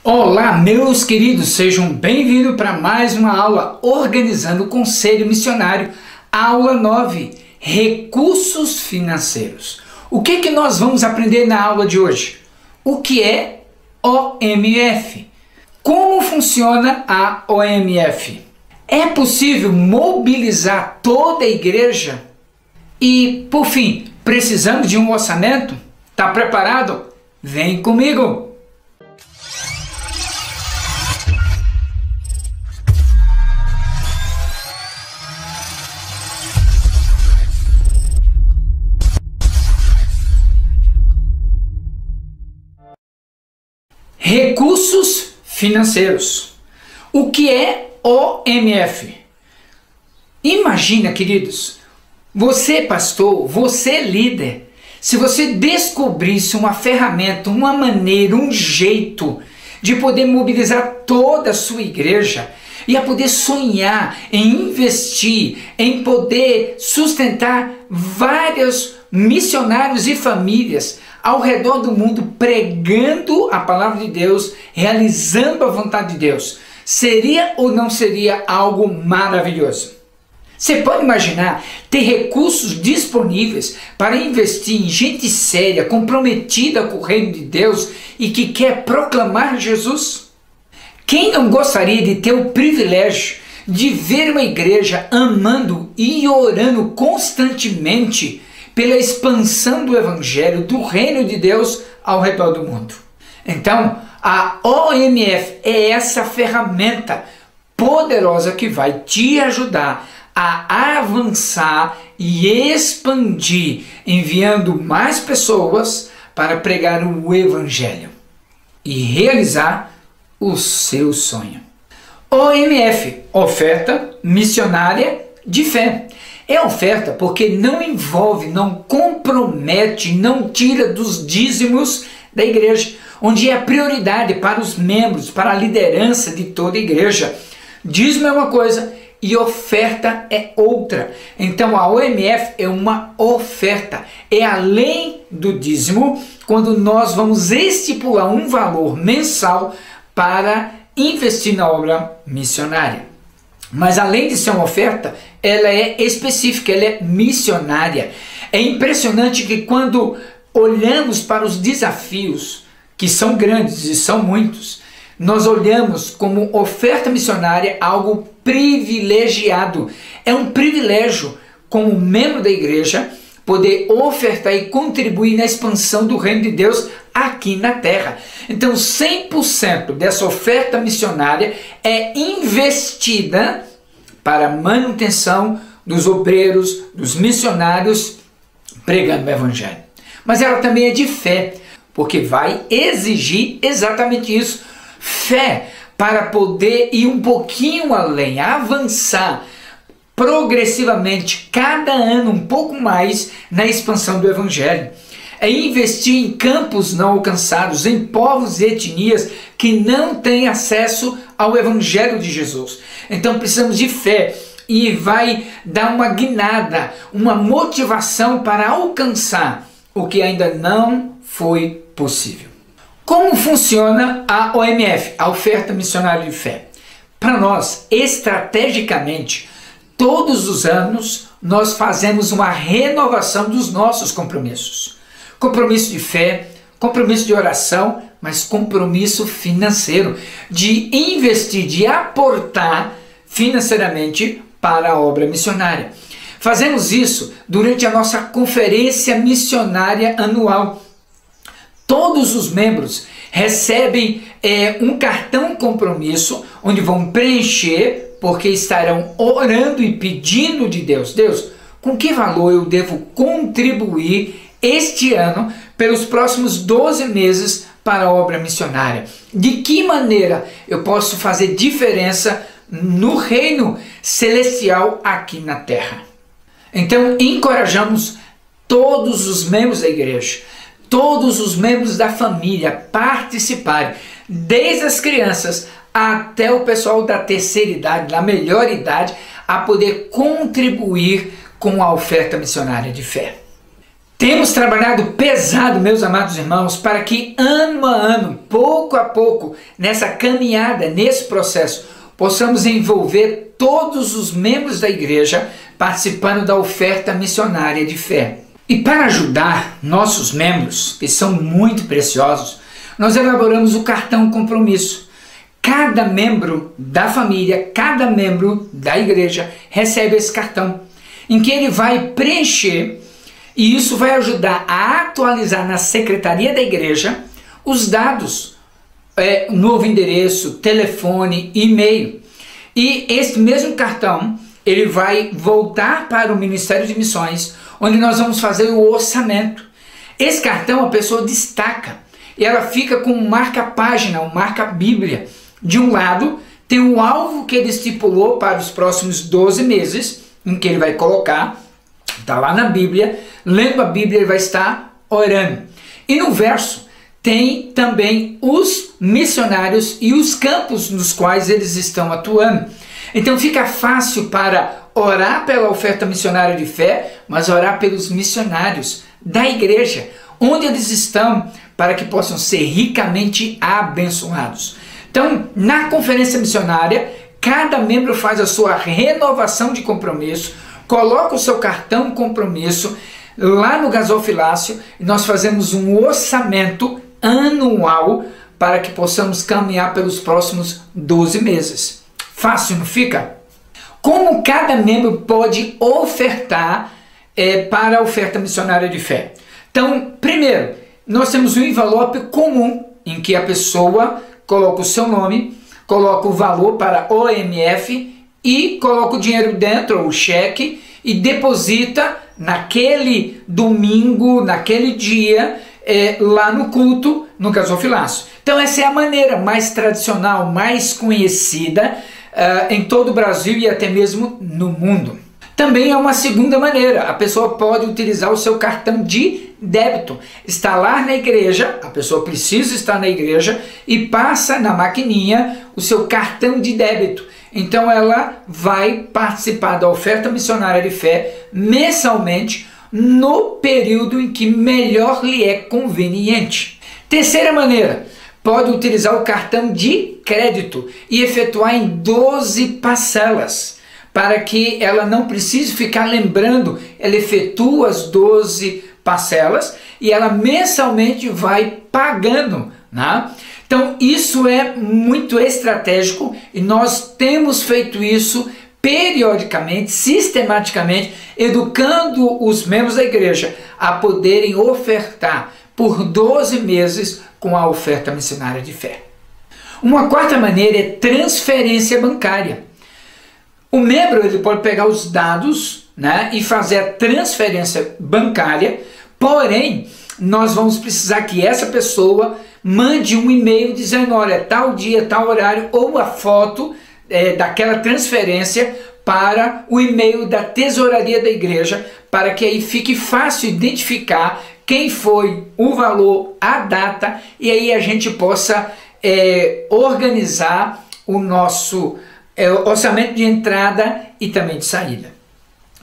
Olá, meus queridos, sejam bem-vindos para mais uma aula Organizando o Conselho Missionário, aula 9, Recursos Financeiros. O que nós vamos aprender na aula de hoje? O que é OMF? Como funciona a OMF? É possível mobilizar toda a igreja? E, por fim, precisamos de um orçamento? Está preparado? Vem comigo! Recursos financeiros. O que é OMF? Imagina, queridos, você pastor, você líder, se você descobrisse uma ferramenta, uma maneira, um jeito de poder mobilizar toda a sua igreja e a poder sonhar em investir, em poder sustentar vários missionários e famílias ao redor do mundo pregando a palavra de Deus, realizando a vontade de Deus, seria ou não seria algo maravilhoso? Você pode imaginar ter recursos disponíveis para investir em gente séria, comprometida com o reino de Deus e que quer proclamar Jesus? Quem não gostaria de ter o privilégio de ver uma igreja amando e orando constantemente pela expansão do Evangelho, do reino de Deus ao redor do mundo? Então, a OMF é essa ferramenta poderosa que vai te ajudar a avançar e expandir, enviando mais pessoas para pregar o Evangelho e realizar o seu sonho. OMF, oferta missionária de fé. É oferta porque não envolve, não compromete, não tira dos dízimos da igreja, onde é a prioridade para os membros, para a liderança de toda a igreja. Dízimo é uma coisa e oferta é outra. Então a OMF é uma oferta, é além do dízimo, quando nós vamos estipular um valor mensal para investir na obra missionária. Mas além de ser uma oferta, ela é específica, ela é missionária. É impressionante que quando olhamos para os desafios, que são grandes e são muitos, nós olhamos como oferta missionária algo privilegiado. É um privilégio, como membro da igreja, poder ofertar e contribuir na expansão do reino de Deus aqui na terra. Então 100% dessa oferta missionária é investida para a manutenção dos obreiros, dos missionários pregando o Evangelho. Mas ela também é de fé, porque vai exigir exatamente isso, fé, para poder ir um pouquinho além, avançar progressivamente, cada ano um pouco mais na expansão do Evangelho. É investir em campos não alcançados, em povos e etnias que não têm acesso ao Evangelho de Jesus. Então precisamos de fé e vai dar uma guinada, uma motivação para alcançar o que ainda não foi possível. Como funciona a OMF, a Oferta Missionária de Fé? Para nós, estrategicamente, todos os anos nós fazemos uma renovação dos nossos compromissos. Compromisso de fé, compromisso de oração, mas compromisso financeiro, de investir, de aportar financeiramente para a obra missionária. Fazemos isso durante a nossa conferência missionária anual. Todos os membros recebem um cartão compromisso, onde vão preencher, porque estarão orando e pedindo de Deus: Deus, com que valor eu devo contribuir este ano, pelos próximos 12 meses, para a obra missionária? De que maneira eu posso fazer diferença no reino celestial aqui na terra? Então, encorajamos todos os membros da igreja, todos os membros da família a participarem, desde as crianças até o pessoal da terceira idade, da melhor idade, a poder contribuir com a oferta missionária de fé. Temos trabalhado pesado, meus amados irmãos, para que ano a ano, pouco a pouco, nessa caminhada, nesse processo, possamos envolver todos os membros da igreja participando da oferta missionária de fé. E para ajudar nossos membros, que são muito preciosos, nós elaboramos o cartão compromisso. Cada membro da família, cada membro da igreja recebe esse cartão, em que ele vai preencher, e isso vai ajudar a atualizar na secretaria da igreja os dados, novo endereço, telefone, e-mail. E esse mesmo cartão, ele vai voltar para o Ministério de Missões, onde nós vamos fazer o orçamento. Esse cartão a pessoa destaca, e ela fica com um marca-página, um marca-bíblia. De um lado, tem o alvo que ele estipulou para os próximos 12 meses, em que ele vai colocar, está lá na Bíblia, lendo a Bíblia ele vai estar orando. E no verso tem também os missionários e os campos nos quais eles estão atuando. Então fica fácil para orar pela oferta missionária de fé, mas orar pelos missionários da igreja, onde eles estão, para que possam ser ricamente abençoados. Então, na conferência missionária, cada membro faz a sua renovação de compromisso, coloca o seu cartão compromisso lá no gasofilácio e nós fazemos um orçamento anual para que possamos caminhar pelos próximos 12 meses. Fácil, não fica? Como cada membro pode ofertar para a oferta missionária de fé? Então, primeiro, nós temos um envelope comum em que a pessoa coloca o seu nome, coloca o valor para OMF e coloca o dinheiro dentro, ou o cheque, e deposita naquele domingo, naquele dia, lá no culto, no gasofilácio. Então essa é a maneira mais tradicional, mais conhecida em todo o Brasil e até mesmo no mundo. Também é uma segunda maneira, a pessoa pode utilizar o seu cartão de débito. Está lá na igreja, a pessoa precisa estar na igreja e passa na maquininha o seu cartão de débito. Então ela vai participar da oferta missionária de fé mensalmente no período em que melhor lhe é conveniente. Terceira maneira, pode utilizar o cartão de crédito e efetuar em 12 parcelas. Para que ela não precise ficar lembrando, ela efetua as 12 parcelas e ela mensalmente vai pagando, né? Então isso é muito estratégico e nós temos feito isso periodicamente, sistematicamente, educando os membros da igreja a poderem ofertar por 12 meses com a oferta missionária de fé. Uma quarta maneira é transferência bancária. O membro ele pode pegar os dados, né, e fazer a transferência bancária, porém, nós vamos precisar que essa pessoa mande um e-mail dizendo, olha, tal dia, tal horário, ou a foto daquela transferência para o e-mail da tesouraria da igreja, para que aí fique fácil identificar quem foi, o valor, a data, e aí a gente possa organizar o nosso orçamento de entrada e também de saída.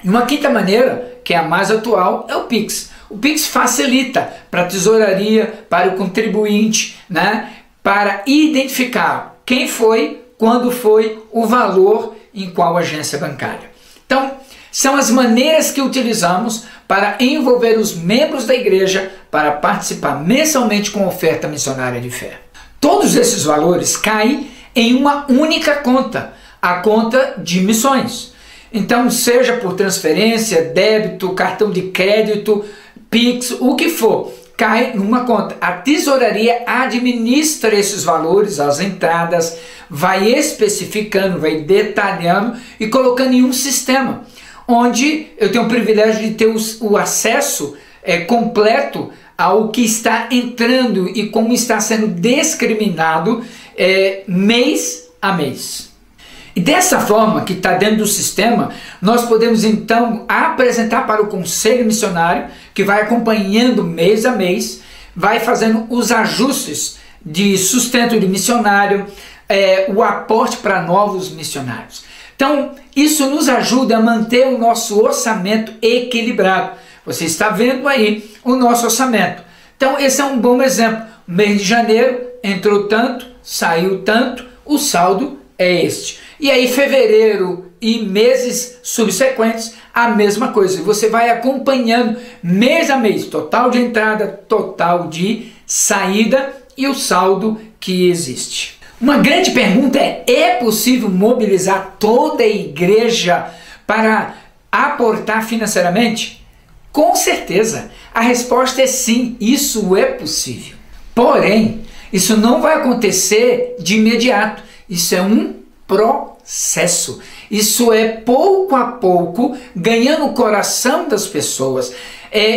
E uma quinta maneira, que é a mais atual, é o Pix. O Pix facilita para a tesouraria, para o contribuinte, né, para identificar quem foi, quando foi, o valor em qual agência bancária. Então, são as maneiras que utilizamos para envolver os membros da igreja para participar mensalmente com a oferta missionária de fé. Todos esses valores caem em uma única conta, a conta de missões. Então, seja por transferência, débito, cartão de crédito, Pix, o que for, cai numa conta. A tesouraria administra esses valores, as entradas, vai especificando, vai detalhando e colocando em um sistema, onde eu tenho o privilégio de ter o acesso completo ao que está entrando e como está sendo discriminado mês a mês. E dessa forma que está dentro do sistema, nós podemos então apresentar para o Conselho Missionário, que vai acompanhando mês a mês, vai fazendo os ajustes de sustento de missionário, o aporte para novos missionários. Então, isso nos ajuda a manter o nosso orçamento equilibrado, Você está vendo aí o nosso orçamento. Então esse é um bom exemplo. Mês de janeiro entrou tanto, saiu tanto, o saldo é este. E aí fevereiro e meses subsequentes a mesma coisa. Você vai acompanhando mês a mês, total de entrada, total de saída e o saldo que existe. Uma grande pergunta é possível mobilizar toda a igreja para aportar financeiramente? Com certeza, a resposta é sim, isso é possível. Porém, isso não vai acontecer de imediato, isso é um processo. Isso é pouco a pouco ganhando o coração das pessoas,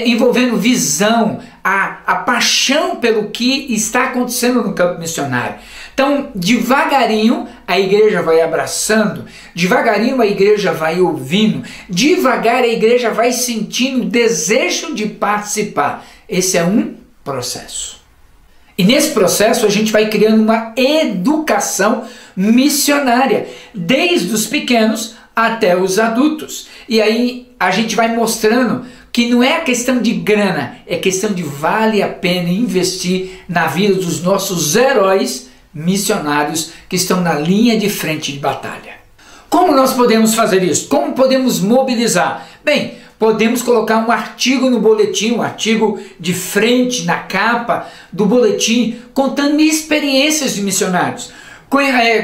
envolvendo visão, a paixão pelo que está acontecendo no campo missionário. Então, devagarinho a igreja vai abraçando, devagarinho a igreja vai ouvindo, devagar a igreja vai sentindo o desejo de participar. Esse é um processo. E nesse processo a gente vai criando uma educação missionária, desde os pequenos até os adultos. E aí a gente vai mostrando que não é questão de grana, é questão de vale a pena investir na vida dos nossos heróis missionários que estão na linha de frente de batalha. Como nós podemos fazer isso? Como podemos mobilizar? Bem, podemos colocar um artigo no boletim, um artigo de frente na capa do boletim, contando experiências de missionários,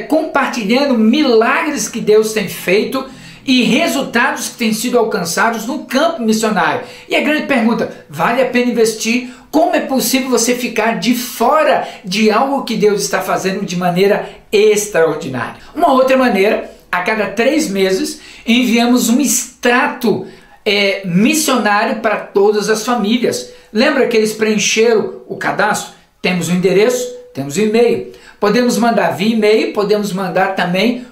compartilhando milagres que Deus tem feito e resultados que têm sido alcançados no campo missionário. E a grande pergunta, vale a pena investir? Como é possível você ficar de fora de algo que Deus está fazendo de maneira extraordinária? Uma outra maneira, a cada 3 meses, enviamos um extrato missionário para todas as famílias. Lembra que eles preencheram o cadastro? Temos o endereço, temos o e-mail. Podemos mandar via e-mail, podemos mandar também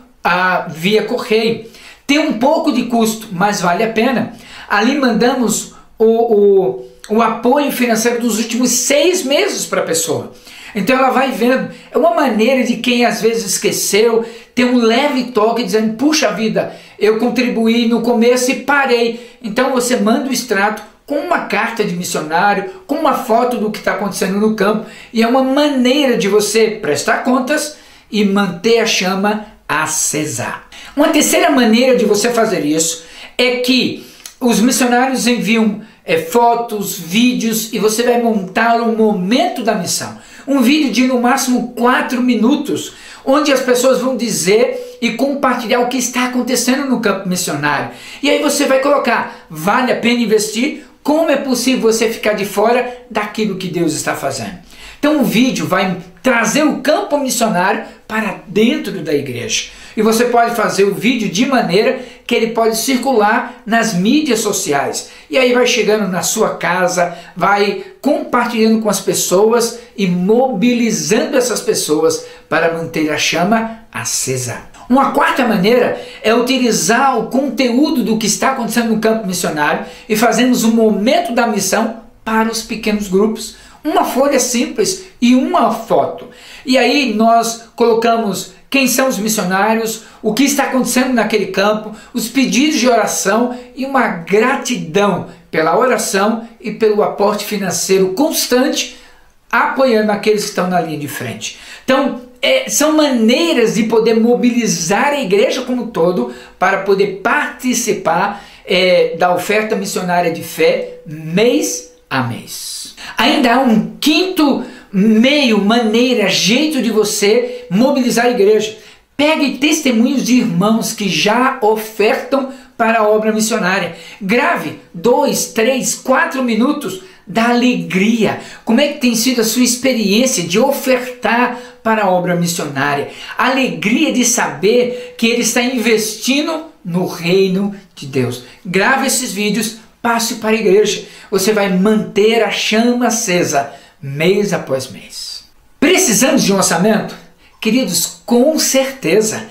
via correio. Tem um pouco de custo, mas vale a pena. Ali mandamos o apoio financeiro dos últimos 6 meses para a pessoa. Então ela vai vendo, é uma maneira de quem às vezes esqueceu, ter um leve toque dizendo, puxa vida, eu contribuí no começo e parei. Então você manda o extrato com uma carta de missionário, com uma foto do que está acontecendo no campo, e é uma maneira de você prestar contas e manter a chama acesa. Uma terceira maneira de você fazer isso é que os missionários enviam fotos, vídeos, e você vai montar um momento da missão. Um vídeo de no máximo 4 minutos, onde as pessoas vão dizer e compartilhar o que está acontecendo no campo missionário. E aí você vai colocar, vale a pena investir? Como é possível você ficar de fora daquilo que Deus está fazendo? Então o vídeo vai trazer o campo missionário para dentro da igreja. E você pode fazer o vídeo de maneira que ele pode circular nas mídias sociais. E aí vai chegando na sua casa, vai compartilhando com as pessoas e mobilizando essas pessoas para manter a chama acesa. Uma quarta maneira é utilizar o conteúdo do que está acontecendo no campo missionário e fazermos um momento da missão para os pequenos grupos. Uma folha simples e uma foto. E aí nós colocamos quem são os missionários, o que está acontecendo naquele campo, os pedidos de oração e uma gratidão pela oração e pelo aporte financeiro constante, apoiando aqueles que estão na linha de frente. Então, são maneiras de poder mobilizar a igreja como um todo para poder participar da oferta missionária de fé mês a mês. Ainda há um quinto maneira, jeito de você mobilizar a igreja. Pegue testemunhos de irmãos que já ofertam para a obra missionária. Grave 2, 3, 4 minutos da alegria. Como é que tem sido a sua experiência de ofertar para a obra missionária? A alegria de saber que ele está investindo no reino de Deus. Grave esses vídeos, passe para a igreja. Você vai manter a chama acesa mês após mês. Precisamos de um orçamento? Queridos, com certeza.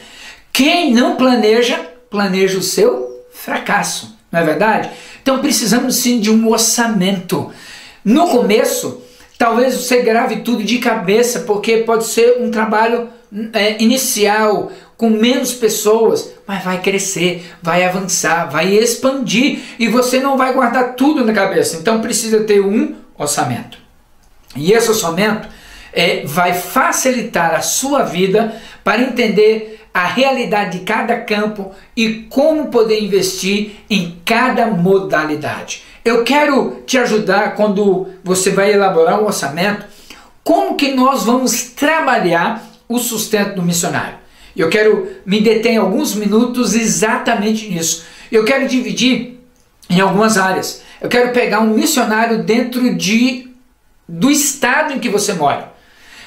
Quem não planeja, planeja o seu fracasso, não é verdade? Então precisamos sim de um orçamento. No começo, talvez você grave tudo de cabeça, porque pode ser um trabalho inicial, com menos pessoas, mas vai crescer, vai avançar, vai expandir e você não vai guardar tudo na cabeça. Então precisa ter um orçamento. E esse orçamento vai facilitar a sua vida para entender a realidade de cada campo e como poder investir em cada modalidade. Eu quero te ajudar quando você vai elaborar um orçamento, como que nós vamos trabalhar o sustento do missionário. Eu quero me deter em alguns minutos exatamente nisso. Eu quero dividir em algumas áreas. Eu quero pegar um missionário dentro do estado em que você mora.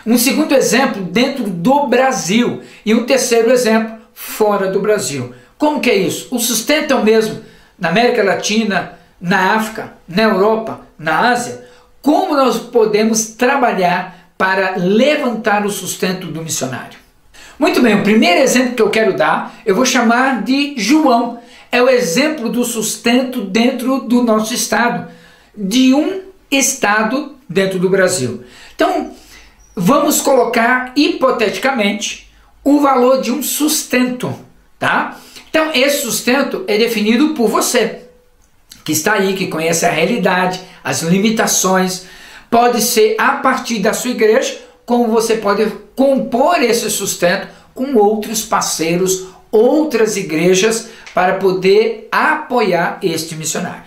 Um segundo exemplo dentro do Brasil. E um terceiro exemplo fora do Brasil. Como que é isso? O sustento é o mesmo na América Latina, na África, na Europa, na Ásia. Como nós podemos trabalhar para levantar o sustento do missionário? Muito bem, o primeiro exemplo que eu quero dar, eu vou chamar de João. É o exemplo do sustento dentro do nosso estado, de um estado dentro do Brasil. Então, vamos colocar hipoteticamente o valor de um sustento, tá? Então, esse sustento é definido por você, que está aí, que conhece a realidade, as limitações. Pode ser a partir da sua igreja, como você pode compor esse sustento com outros parceiros, outras igrejas, para poder apoiar este missionário.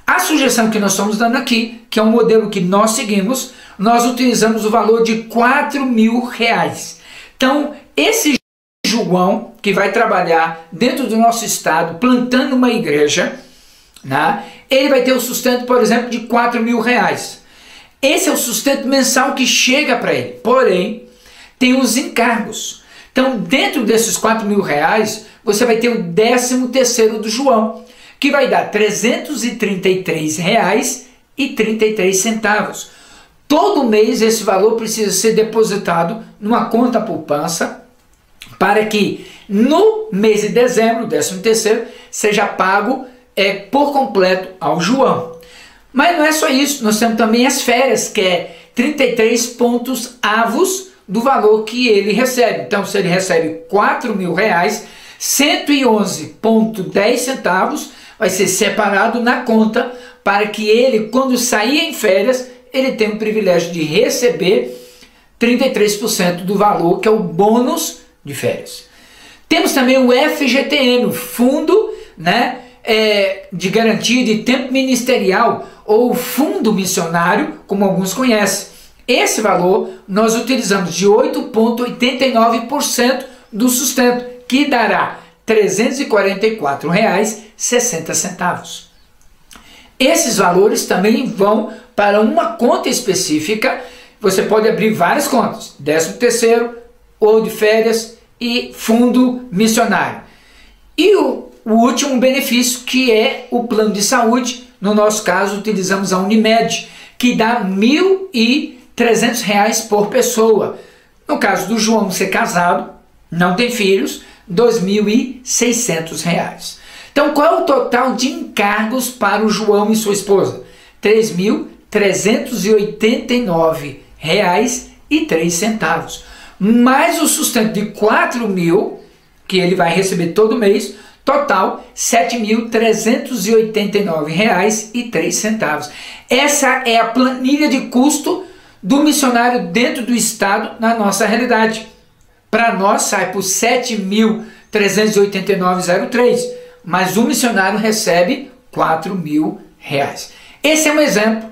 A sugestão que nós estamos dando aqui, que é um modelo que nós seguimos, nós utilizamos o valor de R$4.000. Então, esse João, que vai trabalhar dentro do nosso estado, plantando uma igreja, né, ele vai ter o sustento, por exemplo, de R$4.000. Esse é o sustento mensal que chega para ele. Porém, tem os encargos. Então, dentro desses R$4.000, você vai ter o 13º do João, que vai dar R$333,33. Todo mês esse valor precisa ser depositado numa conta poupança para que no mês de dezembro, 13º, seja pago por completo ao João. Mas não é só isso, nós temos também as férias, que é 33 pontos avos do valor que ele recebe. Então, se ele recebe R$4.000, 111,10 centavos vai ser separado na conta para que ele, quando sair em férias, ele tenha o privilégio de receber 33% do valor, que é o bônus de férias. Temos também o FGTM, o Fundo, né, de Garantia de Tempo Ministerial, ou Fundo Missionário, como alguns conhecem. Esse valor nós utilizamos de 8,89% do sustento, que dará R$344,60. Esses valores também vão para uma conta específica. Você pode abrir várias contas, 13º, ou de férias e fundo missionário. E o último benefício, que é o plano de saúde. No nosso caso, utilizamos a Unimed, que dá R$1.300 por pessoa. No caso do João ser casado, não tem filhos, R$2.600. Então, qual é o total de encargos para o João e sua esposa? R$3.389,03. Mais o sustento de R$4.000, que ele vai receber todo mês, total R$7.389,03. Essa é a planilha de custo do missionário dentro do estado na nossa realidade. Para nós sai por R$7.389,03, mas o missionário recebe R$4.000. Esse é um exemplo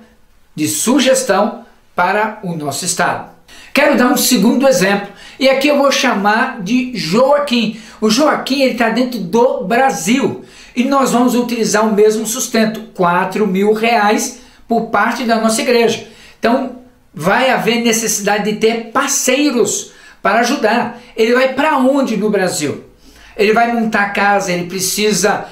de sugestão para o nosso estado. Quero dar um segundo exemplo, e aqui eu vou chamar de Joaquim. O Joaquim está dentro do Brasil, e nós vamos utilizar o mesmo sustento, R$4.000 por parte da nossa igreja. Então, vai haver necessidade de ter parceiros para ajudar. Ele vai para onde no Brasil? Ele vai montar casa, ele precisa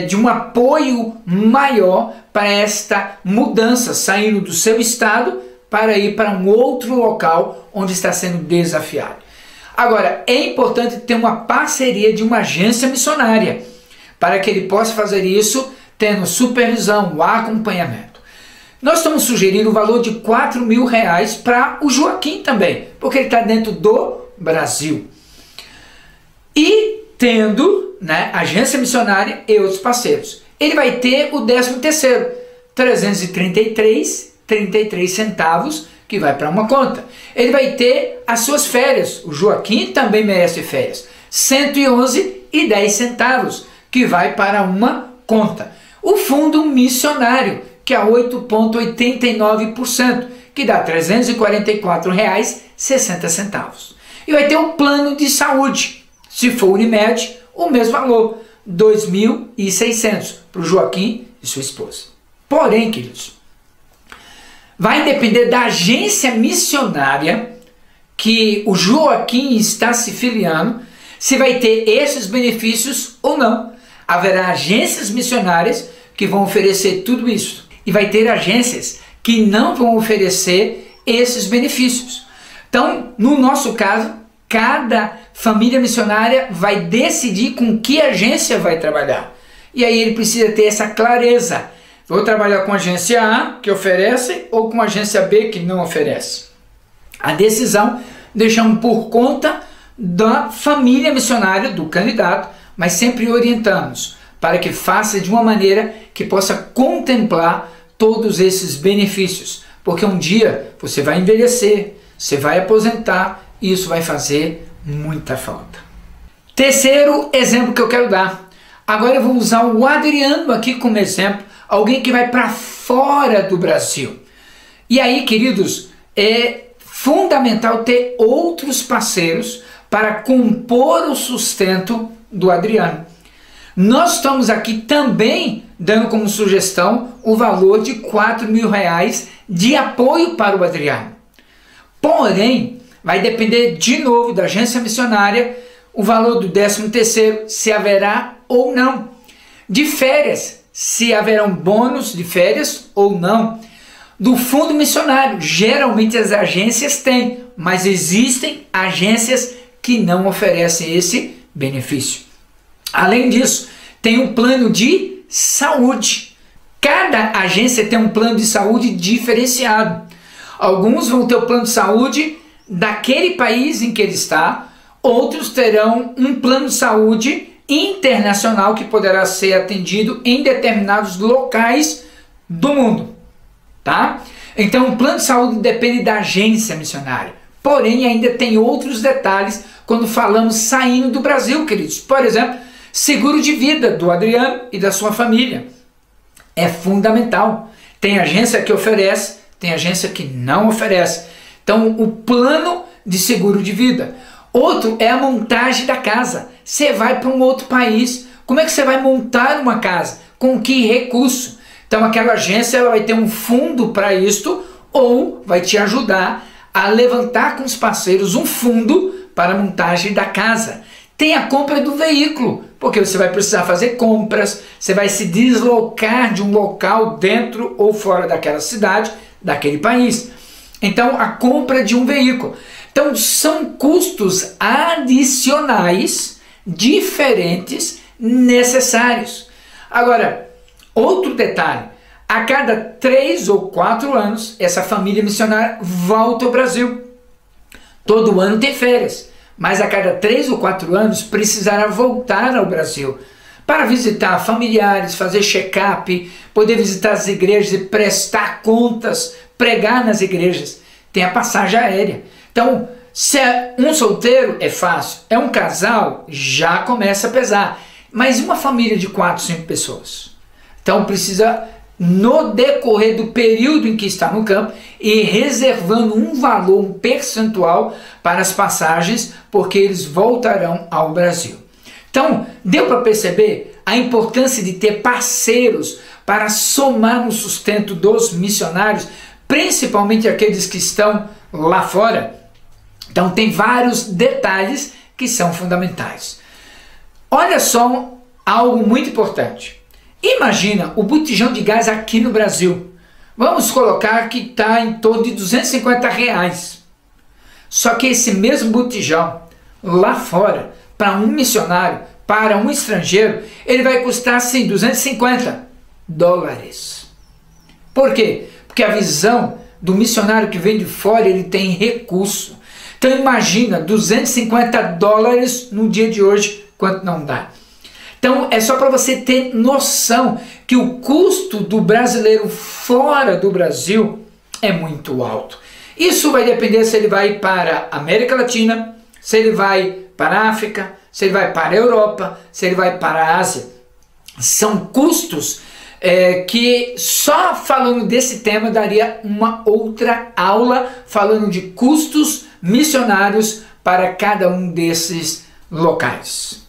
de um apoio maior para esta mudança, saindo do seu estado para ir para um outro local onde está sendo desafiado. Agora, é importante ter uma parceria de uma agência missionária, para que ele possa fazer isso tendo supervisão, acompanhamento. Nós estamos sugerindo o valor de R$4.000 para o Joaquim também, porque ele está dentro do Brasil. E tendo, né, agência missionária e outros parceiros. Ele vai ter o 13º, 333,33 centavos, que vai para uma conta. Ele vai ter as suas férias. O Joaquim também merece férias. 111,10 centavos, que vai para uma conta. O fundo missionário, que é 8,89%, que dá R$ 344,60. E vai ter o plano de saúde. Se for Unimed, o mesmo valor, R$ 2.600, para o Joaquim e sua esposa. Porém, queridos, vai depender da agência missionária que o Joaquim está se filiando, se vai ter esses benefícios ou não. Haverá agências missionárias que vão oferecer tudo isso. E vai ter agências que não vão oferecer esses benefícios. Então, no nosso caso, cada família missionária vai decidir com que agência vai trabalhar. E aí ele precisa ter essa clareza. Vou trabalhar com a agência A, que oferece, ou com a agência B, que não oferece. A decisão deixamos por conta da família missionária, do candidato, mas sempre orientamos para que faça de uma maneira que possa contemplar todos esses benefícios. Porque um dia você vai envelhecer, você vai aposentar e isso vai fazer muita falta. Terceiro exemplo que eu quero dar. Agora eu vou usar o Adriano aqui como exemplo, alguém que vai para fora do Brasil. E aí, queridos, é fundamental ter outros parceiros para compor o sustento do Adriano. Nós estamos aqui também dando como sugestão o valor de R$4.000 de apoio para o Adriano. Porém, vai depender de novo da agência missionária o valor do 13º, se haverá ou não. De férias, se haverá um bônus de férias ou não. Do fundo missionário, geralmente as agências têm, mas existem agências que não oferecem esse benefício. Além disso, tem um plano de saúde. Cada agência tem um plano de saúde diferenciado. Alguns vão ter o plano de saúde daquele país em que ele está, outros terão um plano de saúde internacional que poderá ser atendido em determinados locais do mundo, tá? Então o plano de saúde depende da agência missionária, porém ainda tem outros detalhes quando falamos saindo do Brasil, queridos. Por exemplo, seguro de vida do Adriano e da sua família é fundamental. Tem agência que oferece, tem agência que não oferece. Então o plano de seguro de vida. Outro é a montagem da casa. Você vai para um outro país, como é que você vai montar uma casa? Com que recurso? Então aquela agência ela vai ter um fundo para isto, ou vai te ajudar a levantar com os parceiros um fundo para a montagem da casa. Tem a compra do veículo, porque você vai precisar fazer compras, você vai se deslocar de um local dentro ou fora daquela cidade, daquele país. Então a compra de um veículo. Então são custos adicionais, diferentes, necessários. Agora, outro detalhe, a cada 3 ou 4 anos, essa família missionária volta ao Brasil. Todo ano tem férias, mas a cada 3 ou 4 anos precisará voltar ao Brasil para visitar familiares, fazer check-up, poder visitar as igrejas e prestar contas, pregar nas igrejas. Tem a passagem aérea. Então, se é um solteiro, é fácil. É um casal, já começa a pesar. Mas uma família de 4, 5 pessoas? Então precisa, no decorrer do período em que está no campo, ir reservando um valor, um percentual para as passagens, porque eles voltarão ao Brasil. Então, deu para perceber a importância de ter parceiros para somar no sustento dos missionários, principalmente aqueles que estão lá fora? Então tem vários detalhes que são fundamentais. Olha só algo muito importante. Imagina o botijão de gás aqui no Brasil. Vamos colocar que está em torno de R$250. Só que esse mesmo botijão lá fora, para um missionário, para um estrangeiro, ele vai custar assim $250. Por quê? Porque a visão do missionário que vem de fora, ele tem recurso. Então imagina, $250 no dia de hoje, quanto não dá. Então é só para você ter noção que o custo do brasileiro fora do Brasil é muito alto. Isso vai depender se ele vai para a América Latina, se ele vai para a África, se ele vai para a Europa, se ele vai para a Ásia. São custos que só falando desse tema daria uma outra aula falando de custos missionários para cada um desses locais.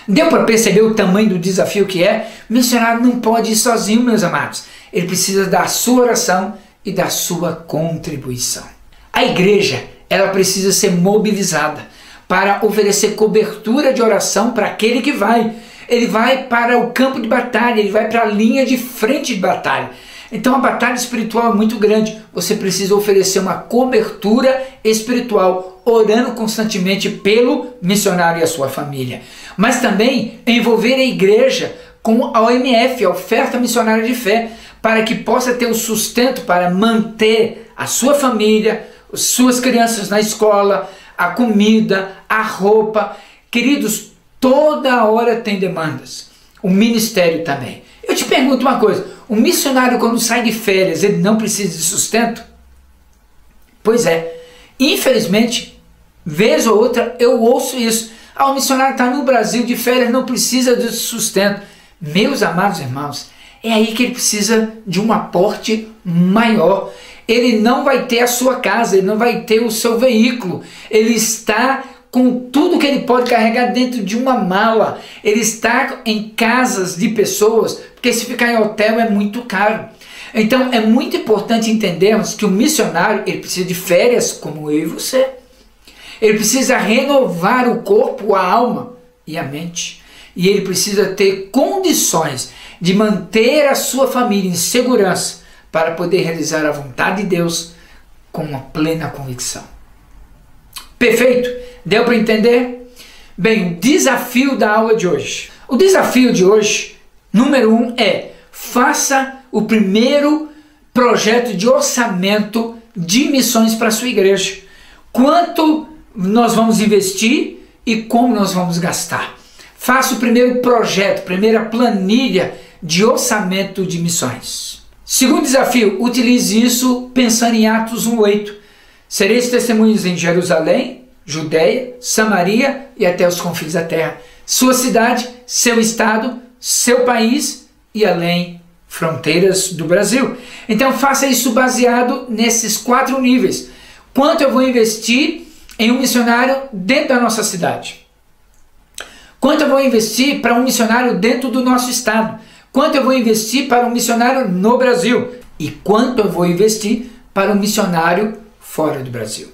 Deu para perceber o tamanho do desafio que é? Missionário não pode ir sozinho, meus amados. Ele precisa da sua oração e da sua contribuição. A igreja, ela precisa ser mobilizada para oferecer cobertura de oração para aquele que vai. Ele vai para o campo de batalha, ele vai para a linha de frente de batalha. Então a batalha espiritual é muito grande. Você precisa oferecer uma cobertura espiritual, orando constantemente pelo missionário e a sua família. Mas também envolver a igreja com a OMF, a Oferta Missionária de Fé, para que possa ter o sustento para manter a sua família, suas crianças na escola, a comida, a roupa. Queridos, toda hora tem demandas. O ministério também. Eu te pergunto uma coisa, o missionário quando sai de férias, ele não precisa de sustento? Pois é, infelizmente, vez ou outra eu ouço isso. O missionário está no Brasil de férias, não precisa de sustento. Meus amados irmãos, é aí que ele precisa de um aporte maior. Ele não vai ter a sua casa, ele não vai ter o seu veículo. Ele está com tudo que ele pode carregar dentro de uma mala. Ele está em casas de pessoas, porque se ficar em hotel é muito caro. Então é muito importante entendermos que o missionário ele precisa de férias como eu e você. Ele precisa renovar o corpo, a alma e a mente. E ele precisa ter condições de manter a sua família em segurança para poder realizar a vontade de Deus com uma plena convicção. Perfeito? Deu para entender? Bem, o desafio da aula de hoje. O desafio de hoje, número 1, é faça o primeiro projeto de orçamento de missões para a sua igreja. Quanto nós vamos investir e como nós vamos gastar. Faça o primeiro projeto, primeira planilha de orçamento de missões. Segundo desafio, utilize isso pensando em Atos 1:8. Sereis testemunhas em Jerusalém, Judeia, Samaria e até os confins da terra. Sua cidade, seu estado, seu país e além fronteiras do Brasil. Então faça isso baseado nesses 4 níveis. Quanto eu vou investir em um missionário dentro da nossa cidade? Quanto eu vou investir para um missionário dentro do nosso estado? Quanto eu vou investir para um missionário no Brasil? E quanto eu vou investir para um missionário fora do Brasil?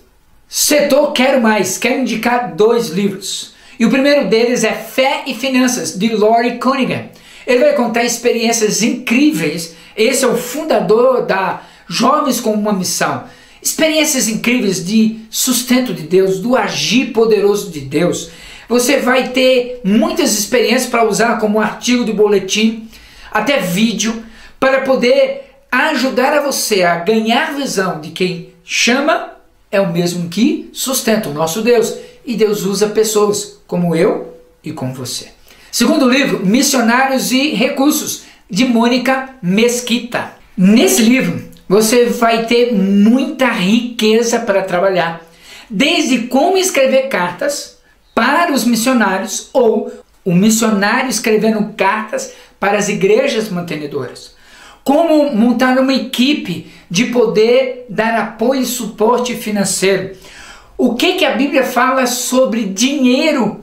Setor Quero Mais, quero indicar 2 livros. E o primeiro deles é Fé e Finanças, de Lori Cunningham. Ele vai contar experiências incríveis. Esse é o fundador da Jovens com uma Missão. Experiências incríveis de sustento de Deus, do agir poderoso de Deus. Você vai ter muitas experiências para usar como artigo de boletim, até vídeo, para poder ajudar a você a ganhar visão de quem chama é o mesmo que sustenta, o nosso Deus. E Deus usa pessoas como eu e como você. Segundo livro, Missionários e Recursos, de Mônica Mesquita. Nesse livro, você vai ter muita riqueza para trabalhar. Desde como escrever cartas para os missionários ou o missionário escrevendo cartas para as igrejas mantenedoras. Como montar uma equipe de poder dar apoio e suporte financeiro. O que a Bíblia fala sobre dinheiro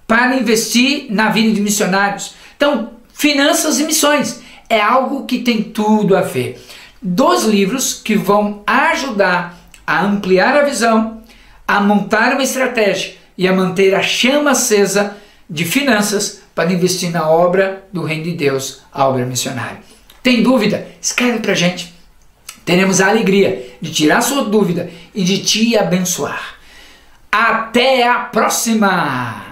para investir na vida de missionários? Então, finanças e missões é algo que tem tudo a ver. 2 livros que vão ajudar a ampliar a visão, a montar uma estratégia e a manter a chama acesa de finanças para investir na obra do Reino de Deus, a obra missionária. Tem dúvida? Escreve para a gente. Teremos a alegria de tirar sua dúvida e de te abençoar. Até a próxima!